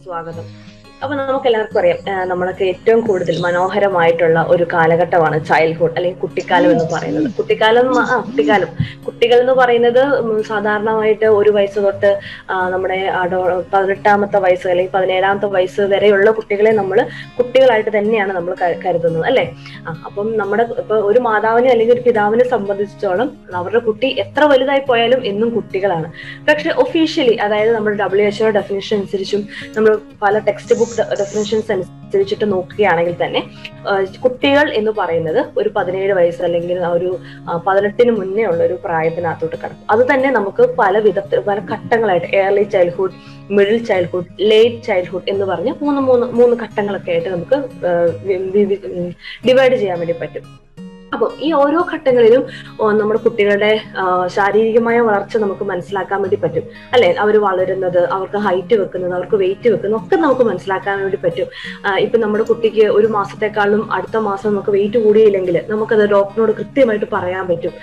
സ്വാഗതം. അപ്പൊ നമുക്ക് എല്ലാവർക്കും അറിയാം, നമ്മളൊക്കെ ഏറ്റവും കൂടുതൽ മനോഹരമായിട്ടുള്ള ഒരു കാലഘട്ടമാണ് ചൈൽഡ്ഹുഡ് അല്ലെങ്കിൽ കുട്ടിക്കാലം എന്ന് പറയുന്നത്. കുട്ടികൾ എന്ന് പറയുന്നത് സാധാരണമായിട്ട് ഒരു വയസ്സ് തൊട്ട് നമ്മുടെ 18ാമത്തെ വയസ്സ് അല്ലെങ്കിൽ 17ാമത്തെ വയസ്സ് വരെയുള്ള കുട്ടികളെ നമ്മൾ കുട്ടികളായിട്ട് തന്നെയാണ് നമ്മൾ കരുതുന്നത്, അല്ലെ? അപ്പം നമ്മുടെ ഇപ്പൊ ഒരു മാതാവിനെ അല്ലെങ്കിൽ ഒരു പിതാവിനെ സംബന്ധിച്ചിടത്തോളം അവരുടെ കുട്ടി എത്ര വലുതായി പോയാലും എന്നും കുട്ടികളാണ്. പക്ഷെ ഒഫീഷ്യലി, അതായത് നമ്മുടെ WHO ഡെഫിനിഷൻ അനുസരിച്ചും നമ്മൾ പല ടെക്സ്റ്റ് ബുക്ക് ഡെഫിനിഷൻസ് അനുസരിച്ചിട്ട് നോക്കുകയാണെങ്കിൽ തന്നെ കുട്ടികൾ എന്ന് പറയുന്നത് ഒരു 17 വയസ്സ് അല്ലെങ്കിൽ ഒരു 18 മുന്നേ ഉള്ള ഒരു പ്രായത്തിനകത്തോട്ട് കടക്കും. അത് തന്നെ നമുക്ക് പല ഘട്ടങ്ങളായിട്ട് early childhood, middle childhood, late childhood എന്ന് പറഞ്ഞ് മൂന്ന് ഘട്ടങ്ങളൊക്കെ ആയിട്ട് നമുക്ക് ഡിവൈഡ് ചെയ്യാൻ വേണ്ടി പറ്റും. അപ്പോൾ ഈ ഓരോ ഘട്ടങ്ങളിലും നമ്മുടെ കുട്ടികളുടെ ശാരീരികമായ വളർച്ച നമുക്ക് മനസ്സിലാക്കാൻ വേണ്ടി പറ്റും, അല്ലെ? അവർ വളരുന്നത്, അവർക്ക് ഹൈറ്റ് വെക്കുന്നത്, അവർക്ക് വെയിറ്റ് വെക്കുന്നത് ഒക്കെ നമുക്ക് മനസ്സിലാക്കാൻ വേണ്ടി പറ്റും. ഇപ്പൊ നമ്മുടെ കുട്ടിക്ക് ഒരു മാസത്തെക്കാളും അടുത്ത മാസം നമുക്ക് വെയിറ്റ് കൂടിയില്ലെങ്കിൽ നമുക്കത് ഡോക്ടറിനോട് കൃത്യമായിട്ട് പറയാൻ പറ്റും,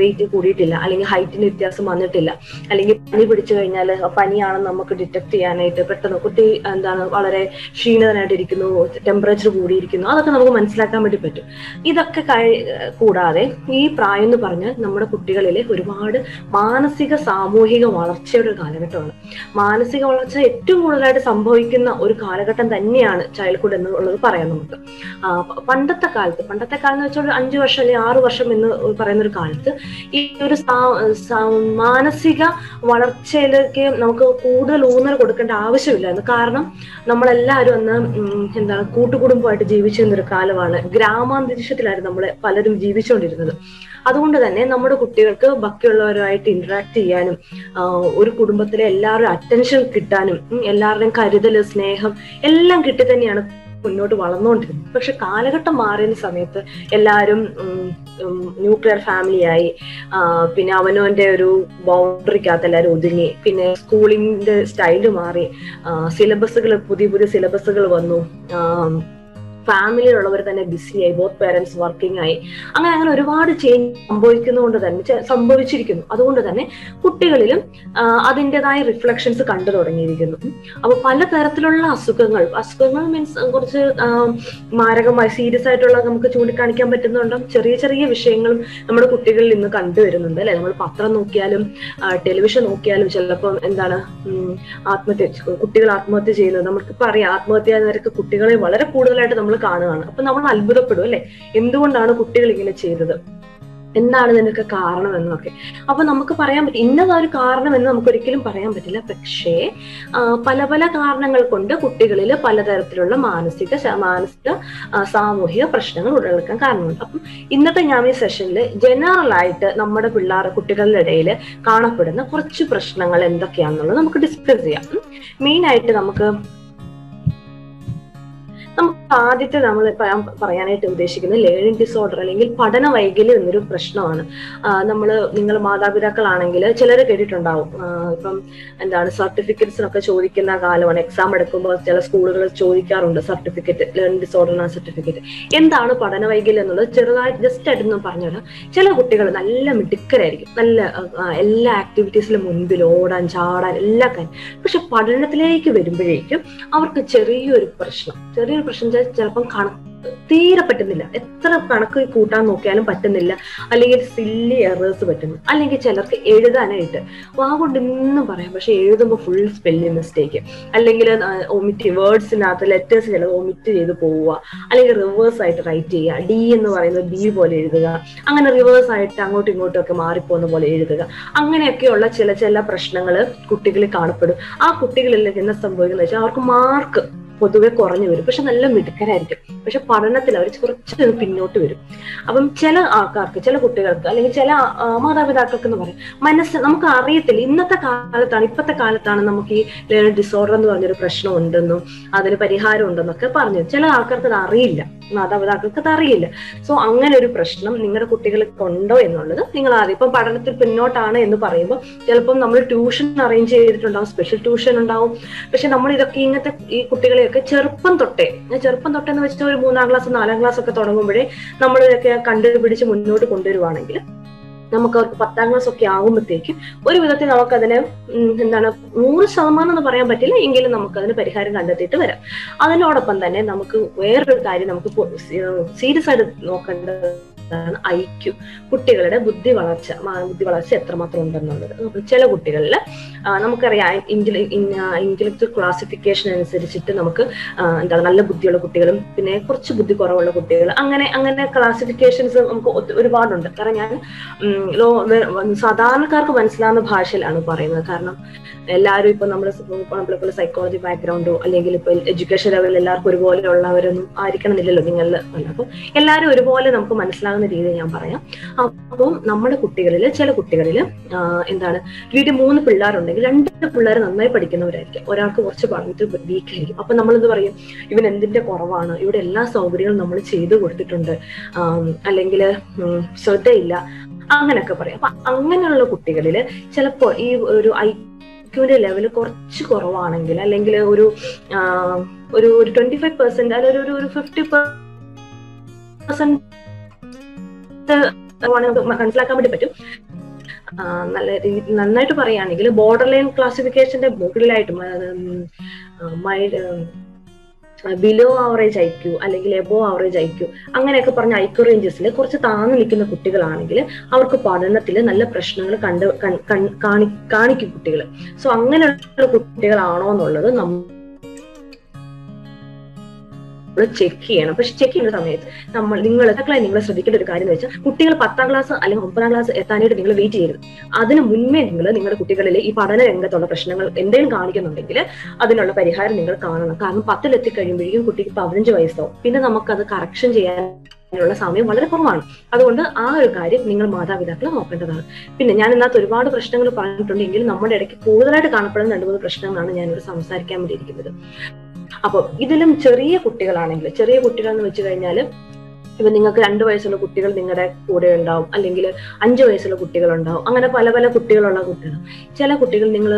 വെയിറ്റ് കൂടിയിട്ടില്ല, അല്ലെങ്കിൽ ഹൈറ്റിന് വ്യത്യാസം വന്നിട്ടില്ല, അല്ലെങ്കിൽ പനി പിടിച്ചു കഴിഞ്ഞാൽ പനിയാണെന്ന് നമുക്ക് ഡിറ്റക്ട് ചെയ്യാനായിട്ട് പെട്ടെന്ന് കുട്ടി വളരെ ക്ഷീണിതനായിട്ടിരിക്കുന്നു, ടെമ്പറേച്ചർ കൂടിയിരിക്കുന്നു, അതൊക്കെ നമുക്ക് മനസ്സിലാക്കാൻ വേണ്ടി പറ്റും. ഇതൊക്കെ കൂടാതെ ഈ പ്രായം എന്ന് പറഞ്ഞാൽ നമ്മുടെ കുട്ടികളിലെ ഒരുപാട് മാനസിക സാമൂഹിക വളർച്ചയുടെ ഒരു കാലഘട്ടമാണ്. മാനസിക വളർച്ച ഏറ്റവും കൂടുതലായിട്ട് സംഭവിക്കുന്ന ഒരു കാലഘട്ടം തന്നെയാണ് ചൈൽഡ്ഹുഡ് എന്നുള്ളത് പറയാം നമുക്ക്. പണ്ടത്തെ കാലത്ത് എന്ന് വെച്ചാൽ 5 വർഷം അല്ലെങ്കിൽ 6 വർഷം എന്ന് പറയുന്ന ഒരു കാലത്ത് ഈ ഒരു മാനസിക വളർച്ചയിലേക്ക് നമുക്ക് കൂടുതൽ ഊന്നൽ കൊടുക്കേണ്ട ആവശ്യമില്ലായിരുന്നു. കാരണം നമ്മളെല്ലാവരും അന്ന് കൂട്ടുകുടുംബമായിട്ട് ജീവിച്ചിരുന്നൊരു കാലമാണ്. ഗ്രാമാന്തരീക്ഷത്തിലായിരുന്നു നമ്മൾ പലരും ജീവിച്ചുകൊണ്ടിരുന്നത്. അതുകൊണ്ട് തന്നെ നമ്മുടെ കുട്ടികൾക്ക് ബാക്കിയുള്ളവരുമായിട്ട് ഇന്ററാക്ട് ചെയ്യാനും ഒരു കുടുംബത്തിലെ എല്ലാവരും അറ്റൻഷൻ കിട്ടാനും എല്ലാവരുടെയും കരുതൽ, സ്നേഹം എല്ലാം കിട്ടി തന്നെയാണ് മുന്നോട്ട് വളർന്നുകൊണ്ടിരുന്നത്. പക്ഷെ കാലഘട്ടം മാറിയ സമയത്ത് എല്ലാവരും ന്യൂക്ലിയർ ഫാമിലിയായി, പിന്നെ അവനവന്റെ ഒരു ബൗണ്ടറിക്കകത്ത് എല്ലാവരും ഒതുങ്ങി, പിന്നെ സ്കൂളിന്റെ സ്റ്റൈല് മാറി, പുതിയ സിലബസുകൾ വന്നു, ഫാമിലിയിലുള്ളവർ തന്നെ ബിസിയായി, ബോത്ത് പേരൻസ് വർക്കിംഗ് ആയി, അങ്ങനെ ഒരുപാട് ചേഞ്ച് സംഭവിച്ചിരിക്കുന്നു. അതുകൊണ്ട് തന്നെ കുട്ടികളിലും അതിൻ്റെതായ റിഫ്ലക്ഷൻസ് കണ്ടു തുടങ്ങിയിരിക്കുന്നു. അപ്പൊ പലതരത്തിലുള്ള അസുഖങ്ങൾ മീൻസ് കുറച്ച് മാരകമായി സീരിയസ് ആയിട്ടുള്ള നമുക്ക് ചൂണ്ടിക്കാണിക്കാൻ പറ്റുന്നുണ്ടോ ചെറിയ ചെറിയ വിഷയങ്ങളും നമ്മുടെ കുട്ടികളിൽ ഇന്ന് കണ്ടുവരുന്നുണ്ട്, അല്ലെ? നമ്മൾ പത്രം നോക്കിയാലും ടെലിവിഷൻ നോക്കിയാലും ചിലപ്പോൾ കുട്ടികൾ ആത്മഹത്യ ചെയ്യുന്നത് നമുക്കിപ്പോ അറിയാം. ആത്മഹത്യാ നിരക്ക് കുട്ടികളെ വളരെ കൂടുതലായിട്ട് നമ്മൾ കാണുകയാണ്. അപ്പൊ നമ്മൾ അത്ഭുതപ്പെടും, അല്ലെ? എന്തുകൊണ്ടാണ് കുട്ടികൾ ഇങ്ങനെ ചെയ്തത്, എന്താണ് ഇതിനൊക്കെ കാരണം എന്നൊക്കെ. അപ്പൊ നമുക്ക് പറയാൻ പറ്റും ഇന്നതൊരു കാരണം എന്ന് നമുക്ക് ഒരിക്കലും പറയാൻ പറ്റില്ല. പക്ഷേ പല കാരണങ്ങൾ കൊണ്ട് കുട്ടികളിൽ പലതരത്തിലുള്ള മാനസിക സാമൂഹിക പ്രശ്നങ്ങൾ ഉടലെടുക്കാൻ കാരണമുണ്ട്. അപ്പം ഇന്നത്തെ ഞാൻ ഈ സെഷനിൽ ജനറൽ ആയിട്ട് നമ്മുടെ കുട്ടികളുടെ ഇടയിൽ കാണപ്പെടുന്ന കുറച്ച് പ്രശ്നങ്ങൾ എന്തൊക്കെയാണെന്നുള്ളത് നമുക്ക് ഡിസ്കസ് ചെയ്യാം. മെയിൻ ആയിട്ട് നമുക്ക് ആദ്യത്തെ നമ്മൾ പറയാനായിട്ട് ഉദ്ദേശിക്കുന്നത് ലേണിംഗ് ഡിസോർഡർ അല്ലെങ്കിൽ പഠന വൈകല്യം എന്നൊരു പ്രശ്നമാണ്. നിങ്ങൾ മാതാപിതാക്കളാണെങ്കിൽ ചിലർ കേട്ടിട്ടുണ്ടാവും, ഇപ്പം സർട്ടിഫിക്കറ്റ്സിനൊക്കെ ചോദിക്കുന്ന കാലമാണ്. എക്സാം എടുക്കുമ്പോൾ ചില സ്കൂളുകൾ ചോദിക്കാറുണ്ട് സർട്ടിഫിക്കറ്റ്, ലേണിംഗ് ഡിസോർഡറിന് സർട്ടിഫിക്കറ്റ്. എന്താണ് പഠന വൈകല്യം എന്നുള്ളത് ചെറുതായി ജസ്റ്റ് ആയിട്ടൊന്നും പറഞ്ഞുതരാം. ചില കുട്ടികൾ നല്ല മിടുക്കരായിരിക്കും, നല്ല എല്ലാ ആക്ടിവിറ്റീസിലും മുൻപിൽ ഓടാൻ, ചാടാൻ എല്ലാ കാര്യം. പക്ഷെ പഠനത്തിലേക്ക് വരുമ്പോഴേക്കും അവർക്ക് ചെറിയൊരു പ്രശ്നം ചിലപ്പം തീരെ പറ്റുന്നില്ല. എത്ര കണക്ക് കൂട്ടാൻ നോക്കിയാലും പറ്റുന്നില്ല, അല്ലെങ്കിൽ സില്ലി എറേഴ്സ് പറ്റുന്നു, അല്ലെങ്കിൽ ചിലർക്ക് എഴുതാനായിട്ട് കൊണ്ട് ഇന്നും പറയാം, പക്ഷെ എഴുതുമ്പോൾ ഫുൾ സ്പെല്ലിംഗ് മിസ്റ്റേക്ക്, അല്ലെങ്കിൽ വേർഡ്സിനകത്ത് ലെറ്റേഴ്സ് ചിലത് ഒമിറ്റ് ചെയ്ത് പോവുക, അല്ലെങ്കിൽ റിവേഴ്സ് ആയിട്ട് റൈറ്റ് ചെയ്യുക, ഡി എന്ന് പറയുന്നത് ബി പോലെ എഴുതുക, അങ്ങനെ റിവേഴ്സ് ആയിട്ട് അങ്ങോട്ടും ഇങ്ങോട്ടും ഒക്കെ മാറിപ്പോകുന്ന പോലെ എഴുതുക. അങ്ങനെയൊക്കെയുള്ള ചില പ്രശ്നങ്ങൾ കുട്ടികളിൽ കാണപ്പെടും. ആ കുട്ടികളിൽ എന്താ സംഭവിക്കുന്നത് വെച്ചാൽ അവർക്ക് മാർക്ക് പൊതുവെ കുറഞ്ഞു വരും, പക്ഷെ നല്ല മിടുക്കരായിരിക്കും. പക്ഷെ പഠനത്തിൽ അവർ കുറച്ച് പിന്നോട്ട് വരും. അപ്പം ചില ആൾക്കാർക്ക്, ചില കുട്ടികൾക്ക്, അല്ലെങ്കിൽ ചില മാതാപിതാക്കൾക്ക് എന്ന് പറയും നമുക്ക് അറിയത്തില്ല. ഇപ്പത്തെ കാലത്താണ് നമുക്ക് ഈ ലേണിംഗ് ഡിസോർഡർ എന്ന് പറഞ്ഞൊരു പ്രശ്നം ഉണ്ടെന്നും അതിന് പരിഹാരം ഉണ്ടെന്നൊക്കെ പറഞ്ഞു. ചില ആൾക്കാർക്ക് അത് അറിയില്ല, മാതാപിതാക്കൾക്ക് അത് അറിയില്ല. സോ അങ്ങനെ ഒരു പ്രശ്നം നിങ്ങളുടെ കുട്ടികൾക്ക് ഉണ്ടോ എന്നുള്ളത് നിങ്ങൾ ആദ്യം, ഇപ്പം പഠനത്തിൽ പിന്നോട്ടാണ് എന്ന് പറയുമ്പോൾ ചിലപ്പം നമ്മൾ ട്യൂഷൻ അറേഞ്ച് ചെയ്തിട്ടുണ്ടാവും, സ്പെഷ്യൽ ട്യൂഷൻ ഉണ്ടാവും. പക്ഷെ നമ്മൾ ഇങ്ങനത്തെ ഈ കുട്ടികളെയൊക്കെ ചെറുപ്പം തൊട്ടേ എന്ന് വെച്ചാൽ ഒരു 3ാം ക്ലാസ് 4ാം ക്ലാസ് ഒക്കെ തുടങ്ങുമ്പോഴേ നമ്മൾ ഇതൊക്കെ കണ്ടുപിടിച്ച് മുന്നോട്ട് കൊണ്ടുവരുവാണെങ്കിൽ നമുക്ക് അവർക്ക് 10ാം ക്ലാസ് ഒക്കെ ആകുമ്പോഴത്തേക്കും ഒരു വിധത്തിൽ നമുക്കതിന് എന്താണ് 100% എന്ന് പറയാൻ പറ്റില്ല, എങ്കിലും നമുക്കതിന് പരിഹാരം കണ്ടെത്തിയിട്ട് വരാം. അതിനോടൊപ്പം തന്നെ നമുക്ക് വേറൊരു കാര്യം നമുക്ക് സീരിയസ് ആയിട്ട് നോക്കേണ്ടത് IQ, കുട്ടികളുടെ ബുദ്ധി വളർച്ച എത്രമാത്രം ഉണ്ടെന്നുള്ളത്. ചില കുട്ടികളിൽ നമുക്കറിയാം ഇന്റലക്ച്വൽ ക്ലാസിഫിക്കേഷൻ അനുസരിച്ചിട്ട് നമുക്ക് എന്താണ് നല്ല ബുദ്ധിയുള്ള കുട്ടികളും പിന്നെ കുറച്ച് ബുദ്ധി കുറവുള്ള കുട്ടികൾ, അങ്ങനെ ക്ലാസിഫിക്കേഷൻസ് നമുക്ക് ഒരുപാടുണ്ട്. കാരണം ഞാൻ സാധാരണക്കാർക്ക് മനസ്സിലാവുന്ന ഭാഷയിലാണ് പറയുന്നത്. കാരണം എല്ലാവരും ഇപ്പൊ നമ്മളിപ്പോൾ സൈക്കോളജി ബാക്ക്ഗ്രൗണ്ടോ അല്ലെങ്കിൽ ഇപ്പൊ എഡ്യൂക്കേഷൻ ലെവലിൽ എല്ലാവർക്കും ഒരുപോലെ ഉള്ളവരൊന്നും ആയിരിക്കണമെന്നില്ലല്ലോ നിങ്ങളിൽ. അപ്പൊ എല്ലാവരും ഒരുപോലെ നമുക്ക് മനസ്സിലാകുന്ന രീതിയിൽ ഞാൻ പറയാം. അപ്പം നമ്മുടെ കുട്ടികളിൽ ചില കുട്ടികളിൽ എന്താണ് വീട്ടിൽ 3 പിള്ളേരുണ്ടെങ്കിൽ 2 പിള്ളേർ നന്നായി പഠിക്കുന്നവരായിരിക്കും, ഒരാൾക്ക് കുറച്ച് പഠനത്തിൽ വീക്കായിരിക്കും. അപ്പൊ നമ്മളെന്ത് പറയും, ഇവൻ എന്തിന്റെ കുറവാണ്, ഇവിടെ എല്ലാ സൗകര്യങ്ങളും നമ്മൾ ചെയ്തു കൊടുത്തിട്ടുണ്ട്, അല്ലെങ്കിൽ ശ്രദ്ധയില്ല, അങ്ങനെയൊക്കെ പറയും. അപ്പൊ അങ്ങനെയുള്ള കുട്ടികളിൽ ചിലപ്പോൾ ഈ ഒരു IQന്റെ ലെവൽ കുറച്ച് കുറവാണെങ്കിൽ, അല്ലെങ്കിൽ ഒരു 25% അല്ലെങ്കിൽ ഒരു 50% മനസ്സിലാക്കാൻ വേണ്ടി പറ്റും. നന്നായിട്ട് പറയുകയാണെങ്കിൽ ബോർഡർ ലൈൻ ക്ലാസിഫിക്കേഷന്റെ മുകളിലായിട്ടും ബിലോ ആവറേജ് IQ അല്ലെങ്കിൽ എബോ ആവറേജ് IQ അങ്ങനെയൊക്കെ പറഞ്ഞ IQ റേഞ്ചസിൽ കുറച്ച് താഴ്ന്നു നിൽക്കുന്ന കുട്ടികളാണെങ്കിൽ അവർക്ക് പഠനത്തിൽ നല്ല പ്രശ്നങ്ങൾ കാണിക്കും കുട്ടികൾ. സോ അങ്ങനെയുള്ള കുട്ടികളാണോ എന്നുള്ളത് നമ്മൾ ചെക്ക് ചെയ്യണം. പക്ഷെ ചെക്ക് ചെയ്യുന്ന സമയത്ത് നിങ്ങൾ ശ്രദ്ധിക്കേണ്ട ഒരു കാര്യം എന്ന് വെച്ചാൽ, കുട്ടികൾ 10ാം ക്ലാസ് അല്ലെങ്കിൽ 9ാം ക്ലാസ് എത്താനായിട്ട് നിങ്ങൾ വെയിറ്റ് ചെയ്യരുത്. അതിന് മുന്നേ നിങ്ങൾ നിങ്ങളുടെ കുട്ടികളിൽ ഈ പഠന രംഗത്തുള്ള പ്രശ്നങ്ങൾ എന്തെങ്കിലും കാണിക്കുന്നുണ്ടെങ്കിൽ അതിനുള്ള പരിഹാരം നിങ്ങൾ കാണണം. കാരണം 10ൽ എത്തിക്കഴിയുമ്പോഴേക്കും കുട്ടിക്ക് 15 വയസ്സാവും. പിന്നെ നമുക്കത് കറക്ഷൻ ചെയ്യാനുള്ള സമയം വളരെ കുറവാണ്. അതുകൊണ്ട് ആ ഒരു കാര്യം നിങ്ങൾ മാതാപിതാക്കൾ നോക്കേണ്ടതാണ്. പിന്നെ ഞാൻ ഇന്നത്തെ ഒരുപാട് പ്രശ്നങ്ങൾ പറഞ്ഞിട്ടുണ്ടെങ്കിൽ നമ്മുടെ ഇടയ്ക്ക് കൂടുതലായിട്ട് കാണപ്പെടുന്ന 2-3 പ്രശ്നങ്ങളാണ് ഞാനിവിടെ സംസാരിക്കാൻ വേണ്ടിയിരിക്കുന്നത്. അപ്പൊ ഇതിലും ചെറിയ കുട്ടികളാണെങ്കിൽ, ചെറിയ കുട്ടികൾ എന്ന് വെച്ച് കഴിഞ്ഞാൽ ഇപ്പൊ നിങ്ങൾക്ക് 2 വയസ്സുള്ള കുട്ടികൾ നിങ്ങളുടെ കൂടെ ഉണ്ടാവും, അല്ലെങ്കിൽ 5 വയസ്സുള്ള കുട്ടികളുണ്ടാവും, അങ്ങനെ പല പല കുട്ടികളുള്ള കുട്ടികൾ. ചില കുട്ടികൾ നിങ്ങൾ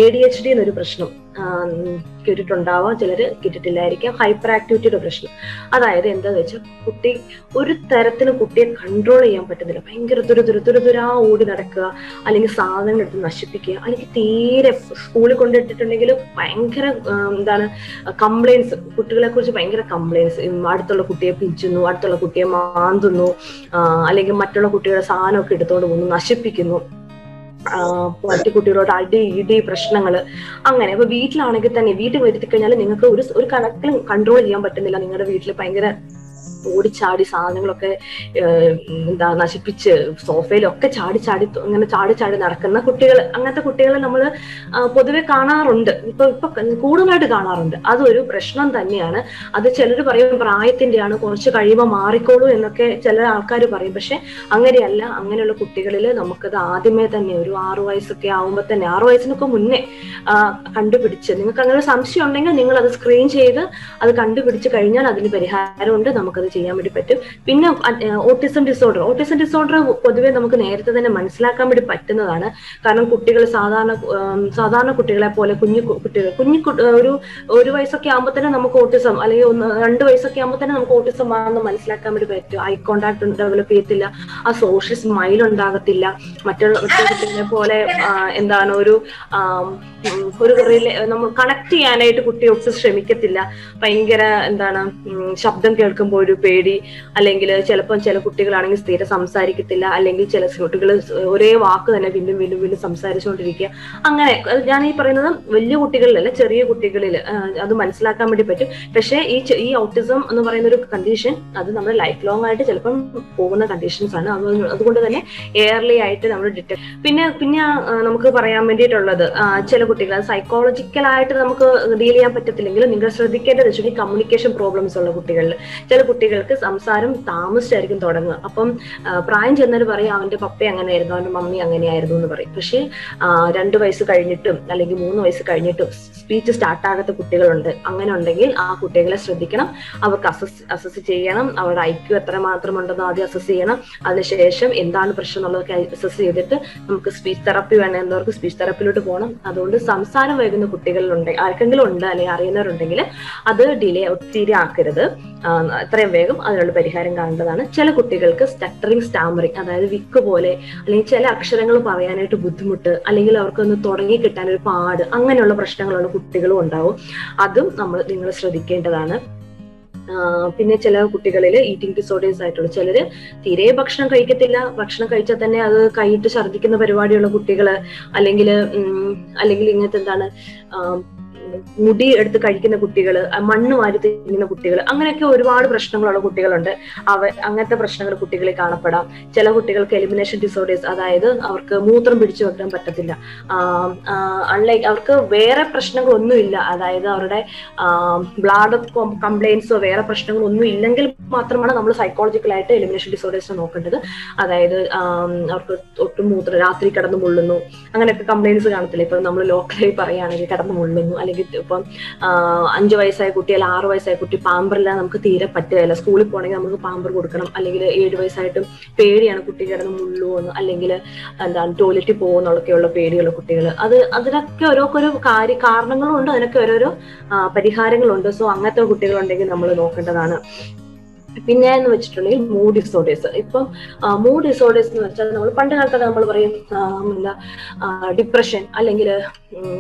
ADHD എന്നൊരു പ്രശ്നം കേട്ടിട്ടുണ്ടാവാം, ചിലര് കേട്ടിട്ടില്ലായിരിക്കാം. ഹൈപ്പർ ആക്ടിവിറ്റിയുടെ പ്രശ്നം, അതായത് എന്താന്ന് വെച്ചാൽ കുട്ടി ഒരു തരത്തിന് കുട്ടിയെ കൺട്രോൾ ചെയ്യാൻ പറ്റുന്നില്ല. ഭയങ്കര തുരുതുരാ ഓടി നടക്കുക, അല്ലെങ്കിൽ സാധനങ്ങൾ എടുത്ത് നശിപ്പിക്കുക, അല്ലെങ്കിൽ തീരെ സ്കൂളിൽ കൊണ്ടിട്ടിട്ടുണ്ടെങ്കിൽ ഭയങ്കര എന്താണ് കംപ്ലൈൻസ്, കുട്ടികളെ കുറിച്ച് ഭയങ്കര കംപ്ലൈൻസ്. അടുത്തുള്ള കുട്ടിയെ പിഞ്ചുന്നു, അടുത്തുള്ള കുട്ടിയെ മാന്തുന്നു, അല്ലെങ്കിൽ മറ്റുള്ള കുട്ടികളുടെ സാധനമൊക്കെ എടുത്തുകൊണ്ട് പോകുന്നു, നശിപ്പിക്കുന്നു, മറ്റു കുട്ടികളോട് ഇടി പ്രശ്നങ്ങൾ. അങ്ങനെ ഇപ്പൊ വീട്ടിലാണെങ്കിൽ തന്നെ വീട്ടിൽ വരുത്തി കഴിഞ്ഞാൽ നിങ്ങൾക്ക് ഒരു കണക്കിലും കൺട്രോൾ ചെയ്യാൻ പറ്റുന്നില്ല. നിങ്ങളുടെ വീട്ടിൽ ഭയങ്കര ഓടിച്ചാടി സാധനങ്ങളൊക്കെ നശിപ്പിച്ച് സോഫയിലൊക്കെ ചാടി നടക്കുന്ന കുട്ടികൾ, അങ്ങനത്തെ കുട്ടികളെ നമ്മൾ പൊതുവെ കാണാറുണ്ട്. ഇപ്പൊ കൂടുതലായിട്ട് കാണാറുണ്ട്. അതൊരു പ്രശ്നം തന്നെയാണ്. അത് ചിലർ പറയും പ്രായത്തിന്റെയാണ്, കുറച്ച് കഴിയുമ്പോൾ മാറിക്കോളൂ എന്നൊക്കെ ചില ആൾക്കാർ പറയും. പക്ഷെ അങ്ങനെയല്ല. അങ്ങനെയുള്ള കുട്ടികളിൽ നമുക്കത് ആദ്യമേ തന്നെ ഒരു 6 വയസ്സൊക്കെ ആകുമ്പോൾ തന്നെ, 6 വയസ്സിനൊക്കെ മുന്നേ കണ്ടുപിടിച്ച്, നിങ്ങൾക്ക് അങ്ങനെ സംശയം ഉണ്ടെങ്കിൽ നിങ്ങൾ അത് സ്ക്രീൻ ചെയ്ത് അത് കണ്ടുപിടിച്ച് കഴിഞ്ഞാൽ അതിന് പരിഹാരമുണ്ട്, നമുക്കത് ചെയ്യാൻ വേണ്ടി പറ്റും. പിന്നെ ഓട്ടിസം ഡിസോർഡർ പൊതുവെ നമുക്ക് നേരത്തെ തന്നെ മനസ്സിലാക്കാൻ വേണ്ടി പറ്റുന്നതാണ്. കാരണം കുട്ടികൾ സാധാരണ കുട്ടികളെ പോലെ ഒരു വയസ്സൊക്കെ ആകുമ്പോൾ തന്നെ നമുക്ക് ഓട്ടിസം, അല്ലെങ്കിൽ 2 വയസ്സൊക്കെ ആകുമ്പോൾ തന്നെ നമുക്ക് ഓട്ടിസം ആണെന്ന് മനസ്സിലാക്കാൻ വേണ്ടി പറ്റും. ഐ കോണ്ടാക്ട് ഡെവലപ്പ് ചെയ്യത്തില്ല, ആ സോഷ്യൽ സ്മൈൽ ഉണ്ടാകത്തില്ല, മറ്റുള്ള കുട്ടികളെ പോലെ എന്താണ് ഒരു നമ്മൾ കണക്ട് ചെയ്യാനായിട്ട് കുട്ടി ഒട്ടും ശ്രമിക്കത്തില്ല. ഭയങ്കര എന്താണ് ശബ്ദം കേൾക്കുമ്പോൾ ഒരു പേടി, അല്ലെങ്കിൽ ചിലപ്പോൾ ചില കുട്ടികളാണെങ്കിൽ സ്ഥിരം സംസാരിക്കത്തില്ല, അല്ലെങ്കിൽ ചില കുട്ടികൾ ഒരേ വാക്ക് തന്നെ വീണ്ടും സംസാരിച്ചുകൊണ്ടിരിക്കുക. അങ്ങനെ ഞാൻ ഈ പറയുന്നത് വലിയ കുട്ടികളിലല്ല, ചെറിയ കുട്ടികളിൽ അത് മനസ്സിലാക്കാൻ വേണ്ടി പറ്റും. പക്ഷേ ഈ ഓട്ടിസം എന്ന് പറയുന്ന ഒരു കണ്ടീഷൻ അത് നമ്മുടെ ലൈഫ് ലോങ് ആയിട്ട് ചിലപ്പം പോകുന്ന കണ്ടീഷൻസ് ആണ്. അതുകൊണ്ട് തന്നെ എയർലി ആയിട്ട് നമ്മൾ ഡിറ്റക്ട്. പിന്നെ നമുക്ക് പറയാൻ വേണ്ടിയിട്ടുള്ളത്, ചില കുട്ടികൾ സൈക്കോളജിക്കലായിട്ട് നമുക്ക് ഡീൽ ചെയ്യാൻ പറ്റത്തില്ലെങ്കിലും നിങ്ങൾ ശ്രദ്ധിക്കേണ്ടത് വെച്ചാൽ കമ്മ്യൂണിക്കേഷൻ പ്രോബ്ലംസ് ഉള്ള കുട്ടികളിൽ ചില കുട്ടികൾക്ക് സംസാരം താമസിച്ചായിരിക്കും തുടങ്ങുക. അപ്പം പ്രായം ചെന്നവർ പറയും അവന്റെ പപ്പ അങ്ങനെയായിരുന്നു, അവന്റെ മമ്മി അങ്ങനെയായിരുന്നു എന്ന് പറയും. പക്ഷെ 2 വയസ്സ് കഴിഞ്ഞിട്ടും അല്ലെങ്കിൽ 3 വയസ്സ് കഴിഞ്ഞിട്ടും സ്പീച്ച് സ്റ്റാർട്ട് ആകാത്ത കുട്ടികളുണ്ട്. അങ്ങനെ ഉണ്ടെങ്കിൽ ആ കുട്ടികളെ ശ്രദ്ധിക്കണം, അവർക്ക് അസസ് ചെയ്യണം, അവരുടെ IQ എത്രമാത്രം ഉണ്ടെന്ന് ആദ്യം അസസ് ചെയ്യണം. അതിനുശേഷം എന്താണ് പ്രശ്നം എന്നുള്ളതൊക്കെ അസസ് ചെയ്തിട്ട് നമുക്ക് സ്പീച്ച് തെറാപ്പി വേണമെന്നവർക്ക് സ്പീച്ച് തെറാപ്പിയിലോട്ട് പോകണം. അതുകൊണ്ട് സംസാരം വൈകുന്ന കുട്ടികളിലുണ്ട്, ആർക്കെങ്കിലും ഉണ്ട് അല്ലെങ്കിൽ അറിയുന്നവരുണ്ടെങ്കിൽ അത് ഡിലേ ഒത്തിരി ആക്കരുത്, എത്രയും വേഗം അതിനുള്ള പരിഹാരം കാണേണ്ടതാണ്. ചില കുട്ടികൾക്ക് സ്റ്റട്ടറിങ്, സ്റ്റാമറിങ്, അതായത് വിക്ക് പോലെ, അല്ലെങ്കിൽ ചില അക്ഷരങ്ങൾ പറയാനായിട്ട് ബുദ്ധിമുട്ട്, അല്ലെങ്കിൽ അവർക്കൊന്ന് തുടങ്ങി കിട്ടാൻ ഒരു പാട്, അങ്ങനെയുള്ള പ്രശ്നങ്ങളുള്ള കുട്ടികളും ഉണ്ടാവും. അതും നിങ്ങൾ ശ്രദ്ധിക്കേണ്ടതാണ്. പിന്നെ ചില കുട്ടികളിൽ ഈറ്റിംഗ് ഡിസോർഡേഴ്സ് ആയിട്ടുള്ള, ചിലര് തീരെ ഭക്ഷണം കഴിക്കത്തില്ല, ഭക്ഷണം കഴിച്ചാൽ തന്നെ അത് കൈയിട്ട് ഛർദ്ദിക്കുന്ന പരിപാടിയുള്ള കുട്ടികള്, അല്ലെങ്കിൽ ഇങ്ങനത്തെ എന്താണ് മുടി എടുത്ത് കഴിക്കുന്ന കുട്ടികൾ, മണ്ണ് വാരി തിന്നുന്ന കുട്ടികൾ, അങ്ങനെയൊക്കെ ഒരുപാട് പ്രശ്നങ്ങളുള്ള കുട്ടികളുണ്ട്. അങ്ങനത്തെ പ്രശ്നങ്ങൾ കുട്ടികളിൽ കാണപ്പെടാം. ചില കുട്ടികൾക്ക് എലിമിനേഷൻ ഡിസോർഡേഴ്സ്, അതായത് അവർക്ക് മൂത്രം പിടിച്ചു വെക്കാൻ പറ്റത്തില്ല. അൺലൈക്ക് അവർക്ക് വേറെ പ്രശ്നങ്ങളൊന്നുമില്ല, അതായത് അവരുടെ ബ്ലാഡർ കംപ്ലൈൻസോ വേറെ പ്രശ്നങ്ങളൊന്നും ഇല്ലെങ്കിൽ മാത്രമാണ് നമ്മൾ സൈക്കോളജിക്കലായിട്ട് എലിമിനേഷൻ ഡിസോർഡേഴ്സ് നോക്കേണ്ടത്. അതായത് അവർക്ക് ഒട്ടും രാത്രി കിടന്നു മുള്ളുന്നു, അങ്ങനെയൊക്കെ കംപ്ലൈൻസ് കാണത്തില്ല. ഇപ്പൊ നമ്മൾ ലോക്കലായി പറയുകയാണെങ്കിൽ കിടന്നു മുള്ളുന്നു, അല്ലെങ്കിൽ ഇപ്പം 5 വയസ്സായ കുട്ടി അല്ല 6 വയസ്സായ കുട്ടി പാമ്പറില്ലാതെ നമുക്ക് തീരെ പറ്റുകയില്ല. സ്കൂളിൽ പോകണമെങ്കിൽ നമുക്ക് പാമ്പർ കൊടുക്കണം, അല്ലെങ്കിൽ 7 വയസ്സായിട്ടും പേടിയാണ് കുട്ടി കിടന്ന് മുള്ളുവെന്ന്, അല്ലെങ്കിൽ എന്താണ് ടോയ്ലറ്റിൽ പോകുന്നൊക്കെയുള്ള പേടിയുള്ള കുട്ടികൾ. അതിനൊക്കെ ഓരോ കാരണങ്ങളും ഉണ്ട്, അതിനൊക്കെ ഓരോരോ പരിഹാരങ്ങളുണ്ട്. സോ അങ്ങനത്തെ കുട്ടികളുണ്ടെങ്കിൽ നമ്മൾ നോക്കേണ്ടതാണ്. പിന്നെ എന്ന് വെച്ചിട്ടുണ്ടെങ്കിൽ മൂഡ് ഡിസോർഡേഴ്സ്. ഇപ്പം മൂഡ് ഡിസോർഡേഴ്സ് എന്ന് വെച്ചാൽ നമ്മൾ പണ്ട് കാലത്തൊക്കെ നമ്മൾ പറയും ഡിപ്രഷൻ, അല്ലെങ്കിൽ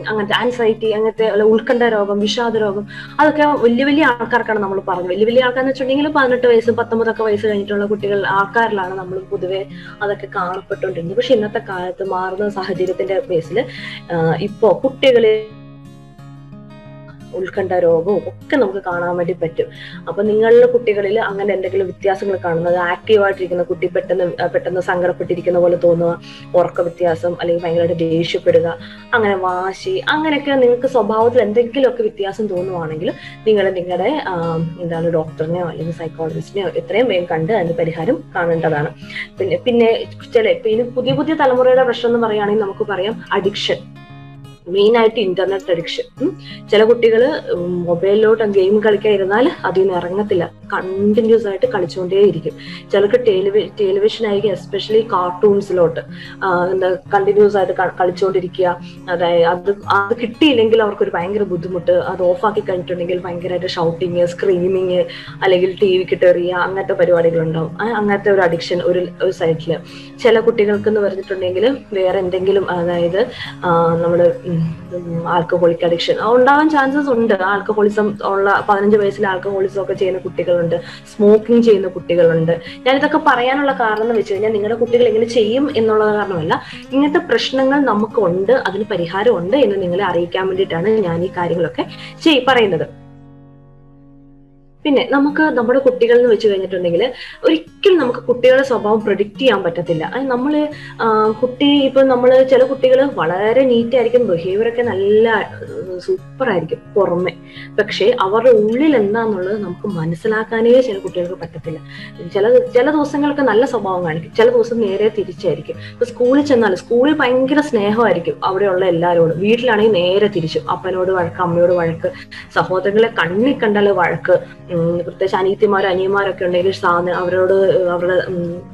അങ്ങനത്തെ ആൻസൈറ്റി, അങ്ങനത്തെ ഉത്കണ്ഠ രോഗം, വിഷാദ രോഗം, അതൊക്കെ വലിയ വലിയ ആൾക്കാർക്കാണ് നമ്മൾ പറഞ്ഞത്. വലിയ ആൾക്കാരെന്ന് വെച്ചിട്ടുണ്ടെങ്കിൽ 18 വയസ്സ് 19 വയസ്സ് കഴിഞ്ഞിട്ടുള്ള ആൾക്കാരിലാണ് നമ്മൾ പൊതുവെ അതൊക്കെ കാണപ്പെട്ടുകൊണ്ടിരുന്നത്. പക്ഷെ ഇന്നത്തെ കാലത്ത് മാറുന്ന സാഹചര്യത്തിന്റെ ബേസിൽ ഇപ്പോ കുട്ടികളിൽ ഉത്കണ്ഠ രോഗവും ഒക്കെ നമുക്ക് കാണാൻ വേണ്ടി പറ്റും. അപ്പൊ നിങ്ങളുടെ കുട്ടികളിൽ അങ്ങനെ എന്തെങ്കിലും വ്യത്യാസങ്ങൾ കാണുന്നത്, ആക്റ്റീവായിട്ടിരിക്കുന്ന കുട്ടി പെട്ടെന്ന് സങ്കടപ്പെട്ടിരിക്കുന്ന പോലെ തോന്നുക, ഉറക്ക വ്യത്യാസം, അല്ലെങ്കിൽ ഭയങ്കരമായിട്ട് ദേഷ്യപ്പെടുക, അങ്ങനെ വാശി, അങ്ങനെയൊക്കെ നിങ്ങൾക്ക് സ്വഭാവത്തിൽ എന്തെങ്കിലുമൊക്കെ വ്യത്യാസം തോന്നുവാണെങ്കിൽ നിങ്ങൾ നിങ്ങളുടെ ഡോക്ടറിനെയോ അല്ലെങ്കിൽ സൈക്കോളജിസ്റ്റിനെയോ എത്രയും വേഗം കണ്ട് അതിന് പരിഹാരം കാണേണ്ടതാണ്. പിന്നെ ഇനി പുതിയ തലമുറയുടെ പ്രശ്നം എന്ന് പറയുകയാണെങ്കിൽ നമുക്ക് പറയാം അഡിക്ഷൻ, മെയിൻ ആയിട്ട് ഇന്റർനെറ്റ് അഡിക്ഷൻ. ചില കുട്ടികൾ മൊബൈലിലോട്ട് ഗെയിം കളിക്കാൻ ഇരുന്നാൽ അതിൽ നിന്ന് ഇറങ്ങത്തില്ല, കണ്ടിന്യൂസ് ആയിട്ട് കളിച്ചുകൊണ്ടേയിരിക്കും. ചിലർക്ക് ടെലിവിഷൻ ആയിരിക്കും, എസ്പെഷ്യലി കാർട്ടൂൺസിലോട്ട് കണ്ടിന്യൂസ് ആയിട്ട് കളിച്ചുകൊണ്ടിരിക്കുക. അതായത് അത് കിട്ടിയില്ലെങ്കിൽ അവർക്കൊരു ഭയങ്കര ബുദ്ധിമുട്ട്. അത് ഓഫാക്കി കഴിഞ്ഞിട്ടുണ്ടെങ്കിൽ ഭയങ്കരമായിട്ട് ഷൗട്ടിങ്, സ്ക്രീമിങ്, അല്ലെങ്കിൽ ടിവിക്ക് എറിയുക, അങ്ങനത്തെ പരിപാടികളുണ്ടാവും. അങ്ങനത്തെ ഒരു അഡിക്ഷൻ ഒരു സൈഡില്. ചില കുട്ടികൾക്ക് എന്ന് പറഞ്ഞിട്ടുണ്ടെങ്കിൽ വേറെ എന്തെങ്കിലും, അതായത് നമ്മള് ആൽക്കഹോളിക് അഡിക്ഷൻ ഉണ്ടാവാൻ ചാൻസസ് ഉണ്ട്. ആൽക്കഹോളിസം ഉള്ള 15 വയസ്സിൽ ആൽക്കഹോളിസം ഒക്കെ ചെയ്യുന്ന കുട്ടികളുണ്ട്, സ്മോക്കിംഗ് ചെയ്യുന്ന കുട്ടികളുണ്ട്. ഞാനിതൊക്കെ പറയാനുള്ള കാരണം എന്ന് വെച്ച് കഴിഞ്ഞാൽ നിങ്ങളുടെ കുട്ടികൾ എങ്ങനെ ചെയ്യും എന്നുള്ള കാരണമല്ല, ഇങ്ങനത്തെ പ്രശ്നങ്ങൾ നമുക്കുണ്ട്, അതിന് പരിഹാരമുണ്ട് എന്ന് നിങ്ങളെ അറിയിക്കാൻ വേണ്ടിയിട്ടാണ് ഞാൻ ഈ കാര്യങ്ങളൊക്കെ പറയുന്നത്. പിന്നെ നമുക്ക് നമ്മുടെ കുട്ടികൾ എന്ന് വെച്ച് കഴിഞ്ഞിട്ടുണ്ടെങ്കിൽ ഒരിക്കലും നമുക്ക് കുട്ടികളുടെ സ്വഭാവം പ്രെഡിക്റ്റ് ചെയ്യാൻ പറ്റത്തില്ല. നമ്മള് ചില കുട്ടികൾ വളരെ നീറ്റ് ആയിരിക്കും, ബിഹേവിയർ ഒക്കെ നല്ല സൂപ്പർ ആയിരിക്കും പുറമെ, പക്ഷെ അവരുടെ ഉള്ളിൽ എന്താന്നുള്ളത് നമുക്ക് മനസ്സിലാക്കാനേ ചില കുട്ടികൾക്ക് പറ്റത്തില്ല. ചില ദിവസങ്ങൾക്ക് നല്ല സ്വഭാവം കാണിക്കും, ചില ദിവസം നേരെ തിരിച്ചായിരിക്കും. ഇപ്പൊ സ്കൂളിൽ ചെന്നാൽ സ്കൂളിൽ ഭയങ്കര സ്നേഹമായിരിക്കും അവിടെയുള്ള എല്ലാവരോടും, വീട്ടിലാണെങ്കിൽ നേരെ തിരിച്ചു, അപ്പനോട് വഴക്ക്, അമ്മയോട് വഴക്ക്, സഹോദരങ്ങളെ കണ്ണി കണ്ടാൽ വഴക്ക്, പ്രത്യേകിച്ച് അനിയന്മാരൊക്കെ ഉണ്ടെങ്കിൽ അവരുടെ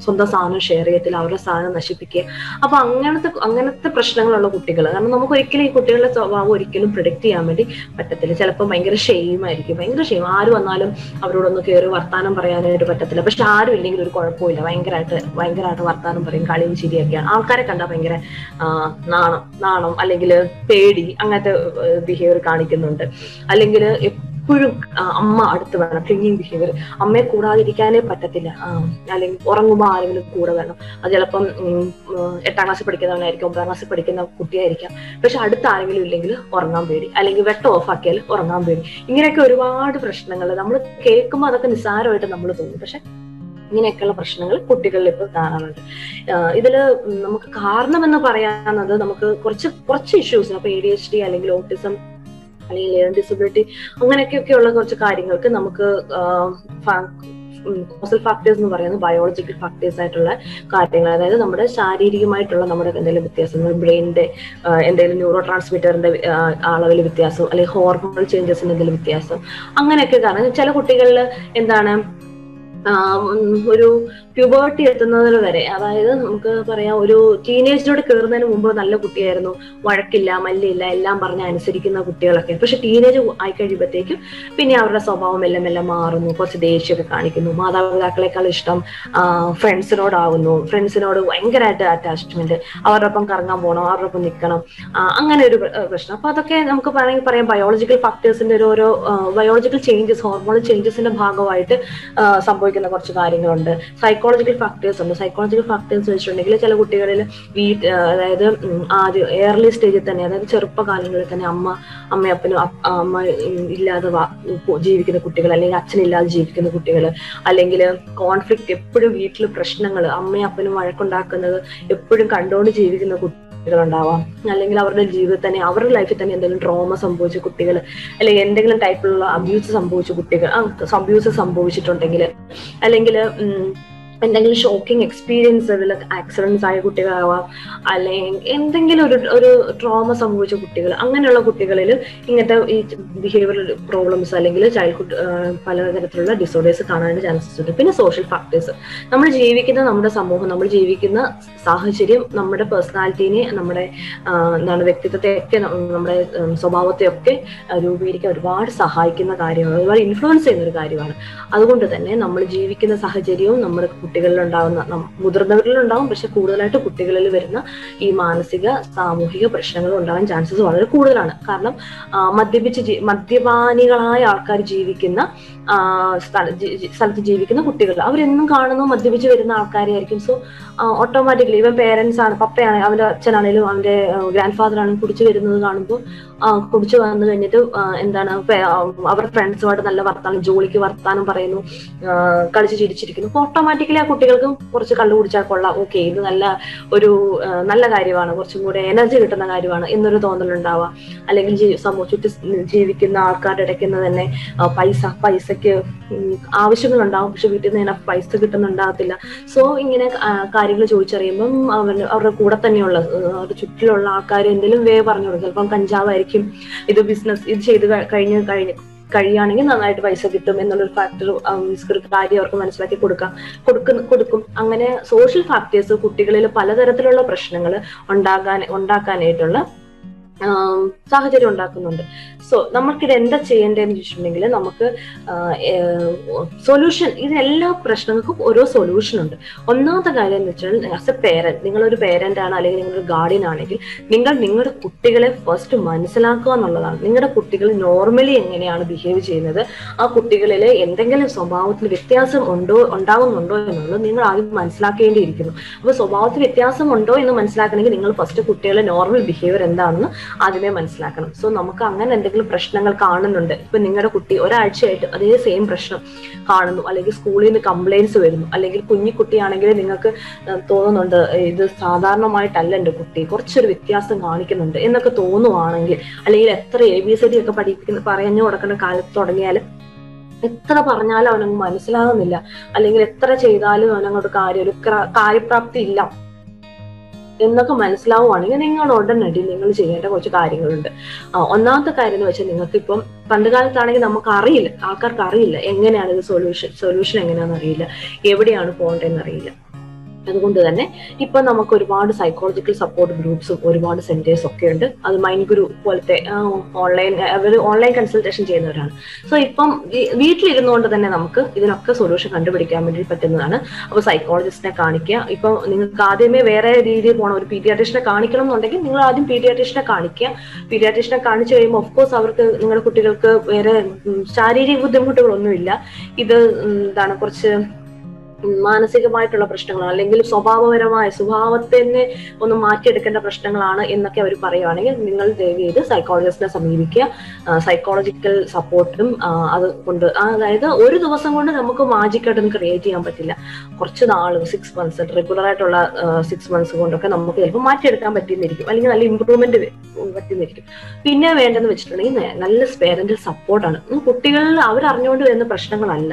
സ്വന്തം സാധനം ഷെയർ ചെയ്യത്തില്ല, അവരുടെ സാധനം നശിപ്പിക്കുക. അപ്പൊ അങ്ങനത്തെ പ്രശ്നങ്ങളുള്ള കുട്ടികൾ, കാരണം നമുക്ക് ഒരിക്കലും ഈ കുട്ടികളുടെ സ്വഭാവം ഒരിക്കലും പ്രിഡിക്റ്റ് ചെയ്യാൻ വേണ്ടി പറ്റത്തില്ല. ചിലപ്പോൾ ഭയങ്കര ഷെയിം ആയിരിക്കും, ഭയങ്കര ഷെയിം, ആര് വന്നാലും അവരോടൊന്ന് കയറി വർത്താനം പറയാനായിട്ട് പറ്റത്തില്ല. പക്ഷെ ആരും ഇല്ലെങ്കിൽ ഒരു കുഴപ്പമില്ല, ഭയങ്കരമായിട്ട് വർത്താനം പറയും, കളിയും ചിരിയൊക്കെയാണ്. ആൾക്കാരെ കണ്ടാൽ ഭയങ്കര നാണം അല്ലെങ്കിൽ പേടി, അങ്ങനത്തെ ബിഹേവിയർ കാണിക്കുന്നുണ്ട്. അല്ലെങ്കിൽ എപ്പോഴും അമ്മ അടുത്ത് വേണം, ക്ലിങ്ങിങ് ബിഹേവിയർ, അമ്മയെ കൂടാതിരിക്കാനേ പറ്റത്തില്ല. അല്ലെങ്കിൽ ഉറങ്ങുമ്പോൾ ആരെങ്കിലും കൂടെ വേണം. അത് ചിലപ്പം 8ാം ക്ലാസ്സിൽ പഠിക്കുന്നവനായിരിക്കും, 9ാം ക്ലാസ്സിൽ പഠിക്കുന്ന കുട്ടിയായിരിക്കാം, പക്ഷെ അടുത്ത് ആരെങ്കിലും ഇല്ലെങ്കിൽ ഉറങ്ങാൻ പേടി, അല്ലെങ്കിൽ വെട്ടം ഓഫാക്കിയാൽ ഉറങ്ങാൻ പേടി. ഇങ്ങനെയൊക്കെ ഒരുപാട് പ്രശ്നങ്ങൾ നമ്മൾ കേൾക്കുമ്പോൾ അതൊക്കെ നിസ്സാരമായിട്ട് നമ്മൾ തോന്നും, പക്ഷെ ഇങ്ങനെയൊക്കെയുള്ള പ്രശ്നങ്ങൾ കുട്ടികളിൽ ഇപ്പോൾ കാണാറുണ്ട്. ഇതില് നമുക്ക് കാരണമെന്ന് പറയാവുന്നത് നമുക്ക് കുറച്ച് ഇഷ്യൂസ്, അപ്പൊ ADHD അല്ലെങ്കിൽ ഓട്ടിസം അല്ലെങ്കിൽ ലേണിംഗ് ഡിസബിലിറ്റി, അങ്ങനെയൊക്കെയുള്ള കുറച്ച് കാര്യങ്ങൾക്ക് നമുക്ക് കോസൽ ഫാക്ടേഴ്സ് എന്ന് പറയുന്നത് ബയോളജിക്കൽ ഫാക്ടേഴ്സ് ആയിട്ടുള്ള കാര്യങ്ങൾ, അതായത് നമ്മുടെ ശാരീരികമായിട്ടുള്ള നമ്മുടെ എന്തെങ്കിലും വ്യത്യാസങ്ങൾ, ബ്രെയിനിന്റെ എന്തെങ്കിലും ന്യൂറോ ട്രാൻസ്മിറ്ററിന്റെ അളവിൽ വ്യത്യാസം, അല്ലെങ്കിൽ ഹോർമോണൽ ചേഞ്ചസിന്റെ എന്തെങ്കിലും വ്യത്യാസം, അങ്ങനെയൊക്കെ കാരണം ചില കുട്ടികളിൽ ഒരു പ്യൂബേർട്ടി എത്തുന്നത് വരെ, അതായത് നമുക്ക് പറയാം ഒരു ടീനേജിലൂടെ കയറുന്നതിന് മുമ്പ് നല്ല കുട്ടിയായിരുന്നു, വഴക്കില്ല മല്ലില്ല എല്ലാം പറഞ്ഞ് അനുസരിക്കുന്ന കുട്ടികളൊക്കെ. പക്ഷെ ടീനേജ് ആയി കഴിയുമ്പോഴത്തേക്കും പിന്നെ അവരുടെ സ്വഭാവം മെല്ലെ മെല്ലെ മാറുന്നു, കുറച്ച് ദേഷ്യമൊക്കെ കാണിക്കുന്നു, മാതാപിതാക്കളെക്കാൾ ഇഷ്ടം ഫ്രണ്ട്സിനോടാവുന്നു, ഫ്രണ്ട്സിനോട് ഭയങ്കരമായിട്ട് അറ്റാച്ച്മെന്റ്, അവരുടെ ഒപ്പം കറങ്ങാൻ പോകണം, അവരുടെ ഒപ്പം നിൽക്കണം, അങ്ങനെ ഒരു പ്രശ്നം. അപ്പൊ അതൊക്കെ നമുക്ക് വേണമെങ്കിൽ പറയാം ബയോളജിക്കൽ ഫാക്ടേഴ്സിന്റെ ഓരോ ബയോളജിക്കൽ ചേഞ്ചസ്, ഹോർമോണൽ ചേഞ്ചസിന്റെ ഭാഗമായിട്ട് സംഭവിക്കുന്ന കുറച്ച് കാര്യങ്ങളുണ്ട്. സൈക്കോളജിക്കൽ ഫാക്ടേഴ്സ് ഉണ്ട്. സൈക്കോളജിക്കൽ ഫാക്ടേഴ്സ് വെച്ചിട്ടുണ്ടെങ്കിൽ ചില കുട്ടികളിൽ അതായത് ആദ്യം ഏർലി സ്റ്റേജിൽ തന്നെ, അതായത് ചെറുപ്പകാലങ്ങളിൽ തന്നെ അമ്മയപ്പനും അമ്മ ഇല്ലാതെ ജീവിക്കുന്ന കുട്ടികൾ, അല്ലെങ്കിൽ അച്ഛനില്ലാതെ ജീവിക്കുന്ന കുട്ടികൾ, അല്ലെങ്കിൽ കോൺഫ്ലിക്റ്റ് എപ്പോഴും വീട്ടിൽ പ്രശ്നങ്ങൾ, അമ്മയും അപ്പനും വഴക്കുണ്ടാക്കുന്നത് എപ്പോഴും കണ്ടുകൊണ്ട് ജീവിക്കുന്ന കുട്ടികളുണ്ടാവാം. അല്ലെങ്കിൽ അവരുടെ ജീവിതത്തിൽ തന്നെ, അവരുടെ ലൈഫിൽ തന്നെ എന്തെങ്കിലും ട്രോമ സംഭവിച്ച കുട്ടികൾ, അല്ലെങ്കിൽ എന്തെങ്കിലും ടൈപ്പിലുള്ള അബ്യൂസ് സംഭവിച്ച കുട്ടികൾ, അബ്യൂസ് സംഭവിച്ചിട്ടുണ്ടെങ്കിൽ, അല്ലെങ്കിൽ എന്തെങ്കിലും ഷോക്കിംഗ് എക്സ്പീരിയൻസ്, ആക്സിഡൻസ് ആയ കുട്ടികളാവാം, അല്ലെങ്കിൽ എന്തെങ്കിലും ഒരു ട്രോമ സംഭവിച്ച കുട്ടികൾ, അങ്ങനെയുള്ള കുട്ടികളിൽ ഇങ്ങനത്തെ ഈ ബിഹേവിയറൽ പ്രോബ്ലംസ് അല്ലെങ്കിൽ ചൈൽഡ്ഹുഡ് പലതരത്തിലുള്ള ഡിസോർഡേഴ്സ് കാണാനുള്ള ചാൻസസ് ഉണ്ട്. പിന്നെ സോഷ്യൽ ഫാക്ടേഴ്സ്, നമ്മൾ ജീവിക്കുന്ന നമ്മുടെ സമൂഹം, നമ്മൾ ജീവിക്കുന്ന സാഹചര്യം നമ്മുടെ പേഴ്സണാലിറ്റീനെ, നമ്മുടെ വ്യക്തിത്വത്തെയൊക്കെ, നമ്മുടെ സ്വഭാവത്തെയൊക്കെ രൂപീകരിക്കാൻ ഒരുപാട് സഹായിക്കുന്ന കാര്യമാണ്, ഒരുപാട് ഇൻഫ്ലുവൻസ് ചെയ്യുന്ന ഒരു കാര്യമാണ്. അതുകൊണ്ട് തന്നെ നമ്മൾ ജീവിക്കുന്ന സാഹചര്യവും നമ്മുടെ കുട്ടികളിലുണ്ടാകുന്ന, മുതിർന്നവരിലുണ്ടാവും, പക്ഷെ കൂടുതലായിട്ട് കുട്ടികളിൽ വരുന്ന ഈ മാനസിക സാമൂഹിക പ്രശ്നങ്ങൾ ഉണ്ടാകാൻ ചാൻസസ് വളരെ കൂടുതലാണ്. കാരണം മദ്യപാനികളായ ആൾക്കാർ ജീവിക്കുന്ന സ്ഥലത്ത് ജീവിക്കുന്ന കുട്ടികൾ, അവരെന്നും കാണുന്നു മദ്യപിച്ച് വരുന്ന ആൾക്കാരെയായിരിക്കും. സോ ഓട്ടോമാറ്റിക്കലി ഇവൻ പേരൻസ് ആണ്, പപ്പയാണ്, അവന്റെ അച്ഛനാണേലും അവന്റെ ഗ്രാൻഡ് ഫാദർ ആണെങ്കിലും കുടിച്ചു വരുന്നത് കാണുമ്പോൾ, കുടിച്ചു വന്നു കഴിഞ്ഞിട്ട് അവരുടെ ഫ്രണ്ട്സുമായിട്ട് നല്ല വർത്താനം, ജോലിക്ക് വർത്താനം പറയുന്നു, കളിച്ച് ചിരിച്ചിരിക്കുന്നു. അപ്പൊ ഓട്ടോമാറ്റിക്കലി ആ കുട്ടികൾക്കും കുറച്ച് കള്ളു കുടിച്ചാൽ കൊള്ളാം, ഓക്കെ ഇത് നല്ല കാര്യമാണ്, കുറച്ചും കൂടെ എനർജി കിട്ടുന്ന കാര്യമാണ് എന്നൊരു തോന്നലുണ്ടാവാം. അല്ലെങ്കിൽ ചുറ്റി ജീവിക്കുന്ന ആൾക്കാരുടെ ഇടയ്ക്കുന്ന തന്നെ പൈസക്ക് ആവശ്യങ്ങളുണ്ടാവും, പക്ഷെ വീട്ടിൽ നിന്ന് പൈസ കിട്ടുന്നുണ്ടാകത്തില്ല. സോ ഇങ്ങനെ കാര്യങ്ങൾ ചോദിച്ചറിയുമ്പം അവരുടെ കൂടെ തന്നെയുള്ള അവരുടെ ചുറ്റിലുള്ള ആൾക്കാർ എന്തെങ്കിലും പറഞ്ഞു കൊടുക്കും. ചിലപ്പം കഞ്ചാവായിരിക്കും, ഇത് ബിസിനസ്, ഇത് ചെയ്ത് കഴിയുകയാണെങ്കിൽ നന്നായിട്ട് പൈസ കിട്ടും എന്നുള്ളൊരു ഫാക്ടർ, ഒരു കാര്യം അവർക്ക് മനസ്സിലാക്കി കൊടുക്കും. അങ്ങനെ സോഷ്യൽ ഫാക്ടേഴ്സ് കുട്ടികളിൽ പലതരത്തിലുള്ള പ്രശ്നങ്ങൾ ഉണ്ടാക്കാനായിട്ടുള്ള സാഹചര്യം ഉണ്ടാക്കുന്നുണ്ട്. സോ നമുക്കിത് എന്താ ചെയ്യേണ്ടതെന്ന് ചോദിച്ചിട്ടുണ്ടെങ്കിൽ, നമുക്ക് സൊല്യൂഷൻ, ഇതിനെല്ലാ പ്രശ്നങ്ങൾക്കും ഓരോ സൊല്യൂഷൻ ഉണ്ട്. ഒന്നാമത്തെ കാര്യം എന്ന് വെച്ചാൽ, ആസ് എ പേരന്റ്, നിങ്ങളൊരു പേരന്റ് ആണ് അല്ലെങ്കിൽ നിങ്ങളൊരു ഗാർഡിയൻ ആണെങ്കിൽ, നിങ്ങളുടെ കുട്ടികളെ ഫസ്റ്റ് മനസ്സിലാക്കുക എന്നുള്ളതാണ്. നിങ്ങളുടെ കുട്ടികൾ നോർമലി എങ്ങനെയാണ് ബിഹേവ് ചെയ്യുന്നത്, ആ കുട്ടികളിൽ എന്തെങ്കിലും സ്വഭാവത്തിൽ വ്യത്യാസം ഉണ്ടാകുന്നുണ്ടോ എന്നുള്ളത് നിങ്ങൾ ആദ്യം മനസ്സിലാക്കേണ്ടിയിരിക്കുന്നു. അപ്പോൾ സ്വഭാവത്തിൽ വ്യത്യാസം ഉണ്ടോ എന്ന് മനസ്സിലാക്കണമെങ്കിൽ നിങ്ങൾ ഫസ്റ്റ് കുട്ടികളുടെ നോർമൽ ബിഹേവിയർ എന്താണെന്ന് ആദ്യമേ മനസ്സിലാക്കണം. സോ നമുക്ക് അങ്ങനെ എന്തെങ്കിലും പ്രശ്നങ്ങൾ കാണുന്നുണ്ട്, ഇപ്പൊ നിങ്ങളുടെ കുട്ടി ഒരാഴ്ചയായിട്ട് അതേ സെയിം പ്രശ്നം കാണുന്നു, അല്ലെങ്കിൽ സ്കൂളിൽ നിന്ന് കംപ്ലൈൻസ് വരുന്നു, അല്ലെങ്കിൽ കുഞ്ഞിക്കുട്ടിയാണെങ്കിൽ നിങ്ങൾക്ക് തോന്നുന്നുണ്ട് ഇത് സാധാരണമായിട്ടല്ല എൻ്റെ കുട്ടി, കുറച്ചൊരു വ്യത്യാസം കാണിക്കുന്നുണ്ട് എന്നൊക്കെ തോന്നുവാണെങ്കിൽ, അല്ലെങ്കിൽ എത്ര ABCD ഒക്കെ പറഞ്ഞു കൊടുക്കേണ്ട കാലത്ത് തുടങ്ങിയാലും എത്ര പറഞ്ഞാലും അവനങ്ങ് മനസ്സിലാകുന്നില്ല, അല്ലെങ്കിൽ എത്ര ചെയ്താലും അവനങ്ങോട്ട് ഒരു കാര്യപ്രാപ്തി ഇല്ല എന്നൊക്കെ മനസ്സിലാവുകയാണെങ്കിൽ നിങ്ങൾ ഉടനടി നിങ്ങൾ ചെയ്യേണ്ട കുറച്ച് കാര്യങ്ങളുണ്ട്. ഒന്നാമത്തെ കാര്യം എന്ന് വെച്ചാൽ, നിങ്ങൾക്ക് ഇപ്പം പണ്ട് കാലത്താണെങ്കിൽ ആൾക്കാർക്ക് അറിയില്ല എങ്ങനെയാണ് ഇത് സൊല്യൂഷൻ എങ്ങനെയാണെന്ന് അറിയില്ല, എവിടെയാണ് പോകേണ്ടതെന്ന് അറിയില്ല. അതുകൊണ്ട് തന്നെ ഇപ്പൊ നമുക്ക് ഒരുപാട് സൈക്കോളജിക്കൽ സപ്പോർട്ട് ഗ്രൂപ്പ്സും ഒരുപാട് സെന്റേഴ്സ് ഒക്കെ ഉണ്ട്. അത് മൈൻഡ് ഗ്രൂപ്പ് പോലത്തെ ഓൺലൈൻ കൺസൾട്ടേഷൻ ചെയ്യുന്നവരാണ്. സോ ഇപ്പം വീട്ടിലിരുന്നുകൊണ്ട് തന്നെ നമുക്ക് ഇതിനൊക്കെ സൊല്യൂഷൻ കണ്ടുപിടിക്കാൻ വേണ്ടി പറ്റുന്നതാണ്. അപ്പൊ സൈക്കോളജിസ്റ്റിനെ കാണിക്കുക. ഇപ്പം നിങ്ങൾക്ക് ആദ്യമേ വേറെ രീതിയിൽ പോകണം, ഒരു പീഡിയാട്രീഷ്യനെ കാണിക്കണം എന്നുണ്ടെങ്കിൽ നിങ്ങൾ ആദ്യം പീഡിയാട്രീഷ്യനെ കാണിക്കുക. പീഡിയാട്രീഷ്യനെ കാണിച്ചു കഴിയുമ്പോൾ ഓഫ്കോഴ്സ് അവർക്ക്, നിങ്ങളുടെ കുട്ടികൾക്ക് വേറെ ശാരീരിക ബുദ്ധിമുട്ടുകളൊന്നുമില്ല, ഇത് കുറച്ച് മാനസികമായിട്ടുള്ള പ്രശ്നങ്ങളാണ്, അല്ലെങ്കിൽ സ്വഭാവത്തെ ഒന്ന് മാറ്റിയെടുക്കേണ്ട പ്രശ്നങ്ങളാണ് എന്നൊക്കെ അവർ പറയുകയാണെങ്കിൽ നിങ്ങൾ ദയവ് ചെയ്ത് സൈക്കോളജിസ്റ്റിനെ സമീപിക്കുക. സൈക്കോളജിക്കൽ സപ്പോർട്ടും അത് കൊണ്ട്, അതായത് ഒരു ദിവസം കൊണ്ട് നമുക്ക് മാജിക്കായിട്ടൊന്നും ക്രിയേറ്റ് ചെയ്യാൻ പറ്റില്ല. കുറച്ച് നാൾ 6 months റെഗുലർ ആയിട്ടുള്ള 6 months കൊണ്ടൊക്കെ നമുക്ക് ചിലപ്പോൾ മാറ്റിയെടുക്കാൻ പറ്റിയെന്നിരിക്കും, അല്ലെങ്കിൽ നല്ല ഇമ്പ്രൂവ്മെന്റ് പറ്റിയെന്നിരിക്കും. പിന്നെ വേണ്ടെന്ന് വെച്ചിട്ടുണ്ടെങ്കിൽ നല്ല പേരന്റൽ സപ്പോർട്ടാണ്. കുട്ടികളിൽ അവരറിഞ്ഞുകൊണ്ട് വരുന്ന പ്രശ്നങ്ങളല്ല.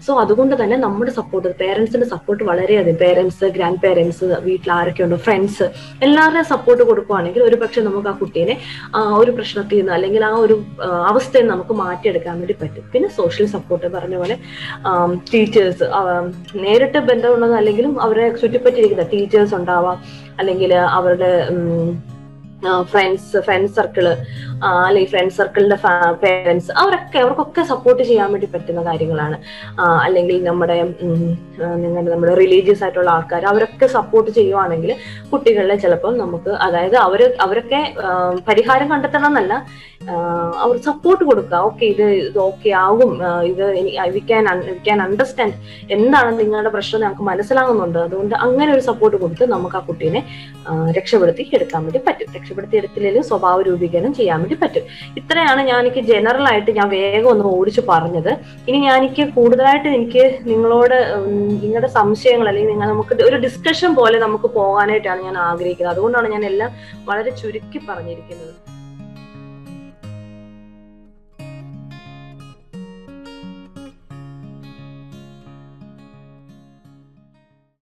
സോ അതുകൊണ്ട് തന്നെ നമ്മുടെ സപ്പോർട്ട് പേരൻസിന്റെ സപ്പോർട്ട് വളരെയധികം, പേരൻസ്, ഗ്രാൻഡ് പേരൻസ്, വീട്ടിൽ ആരൊക്കെ ഉണ്ടോ, ഫ്രണ്ട്സ്, എല്ലാവരുടെയും സപ്പോർട്ട് കൊടുക്കുവാണെങ്കിൽ ഒരു പക്ഷെ നമുക്ക് ആ കുട്ടീനെ ഒരു പ്രശ്നത്തിൽ നിന്ന് അല്ലെങ്കിൽ ആ ഒരു അവസ്ഥയിൽ നമുക്ക് മാറ്റിയെടുക്കാൻ വേണ്ടി പറ്റും. പിന്നെ സോഷ്യൽ സപ്പോർട്ട് പറഞ്ഞ പോലെ ടീച്ചേഴ്സ്, നേരിട്ട് ബന്ധമുള്ളത് അല്ലെങ്കിലും അവരെ ചുറ്റിപ്പറ്റിയിരിക്കുന്ന ടീച്ചേഴ്സ് ഉണ്ടാവാം, അല്ലെങ്കിൽ അവരുടെ ഫ്രണ്ട് സർക്കിള്, അല്ലെങ്കിൽ ഫ്രണ്ട് സർക്കിളിന്റെ പേരൻസ്, അവർക്കൊക്കെ സപ്പോർട്ട് ചെയ്യാൻ വേണ്ടി പറ്റുന്ന കാര്യങ്ങളാണ്. അല്ലെങ്കിൽ നമ്മുടെ റിലീജിയസ് ആയിട്ടുള്ള ആൾക്കാർ, അവരൊക്കെ സപ്പോർട്ട് ചെയ്യുവാണെങ്കിൽ കുട്ടികളെ ചിലപ്പോൾ നമുക്ക്, അതായത് അവരൊക്കെ പരിഹാരം കണ്ടെത്തണം എന്നല്ല, അവർ സപ്പോർട്ട് കൊടുക്കുക. ഓക്കെ, ഇത് ഓക്കെ ആകും, ഇത് വി ക്യാൻ അണ്ടർസ്റ്റാൻഡ്, എന്താണ് നിങ്ങളുടെ പ്രശ്നം ഞങ്ങൾക്ക് മനസ്സിലാകുന്നുണ്ട്, അതുകൊണ്ട് അങ്ങനെ ഒരു സപ്പോർട്ട് കൊടുത്ത് നമുക്ക് ആ കുട്ടീനെ രക്ഷപ്പെടുത്തി എടുക്കാൻ വേണ്ടി പറ്റും. രക്ഷപ്പെടുത്തി എടുത്തില്ലെങ്കിൽ സ്വഭാവ രൂപീകരണം ചെയ്യാൻ വേണ്ടി പറ്റും. ഇത്രയാണ് എനിക്ക് ജനറൽ ആയിട്ട് ഞാൻ വേഗം ഒന്ന് ഓടിച്ചു പറഞ്ഞത്. ഇനി എനിക്ക് കൂടുതലായിട്ട് എനിക്ക് നിങ്ങളോട് നിങ്ങളുടെ സംശയങ്ങൾ അല്ലെങ്കിൽ നമുക്ക് ഒരു ഡിസ്കഷൻ പോലെ നമുക്ക് പോകാനായിട്ടാണ് ഞാൻ ആഗ്രഹിക്കുന്നത്. അതുകൊണ്ടാണ് ഞാൻ എല്ലാം വളരെ ചുരുക്കി പറഞ്ഞിരിക്കുന്നത്.